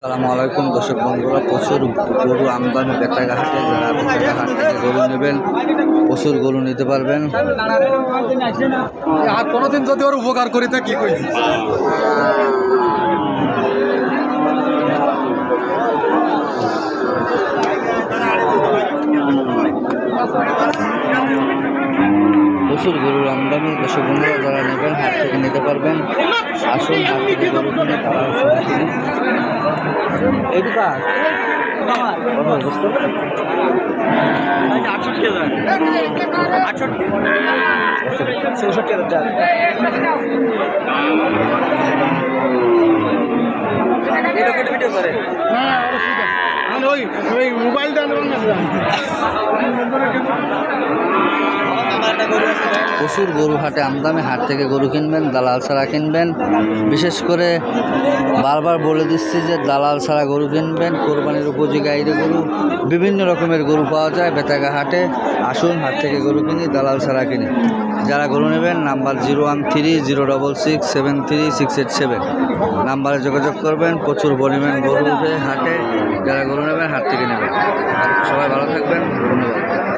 আসসালামু আলাইকুম দর্শক বন্ধুরা, প্রচুর গরু আমদানি বেতাগা হাটে। যারা বেতাগা হাট থেকে গরু নেবেন প্রচুর গরু নিতে পারবেন। আর কোনোদিন যদি ওর উপকার করি তা কি করি। প্রচুর গরুর আমদানি দর্শক বন্ধুরা, যারা নেবেন হাট থেকে নিতে পারবেন। আসুন হাট থেকে গরু কিনে তারা এইটা প্রচুর গরু হাটে আমদানি। হাট থেকে গরু কিনবেন, দালাল ছাড়া কিনবেন। বিশেষ করে বারবার বলে দিচ্ছি যে দালাল ছাড়া গরু কিনবেন। কোরবানির উপযোগী আইরে গরু, বিভিন্ন রকমের গরু পাওয়া যায় বেতাগা হাটে। আসুন হাট থেকে গরু কিনি, দালাল ছাড়া কিনি। যারা গরু নেবেন নাম্বার 013-066-73687 নাম্বারে যোগাযোগ করবেন। প্রচুর পরিমাণ গরু উঠে হাটে। যারা গরু নেবেন হাট থেকে নেবেন। সবাই ভালো থাকবেন, ধন্যবাদ।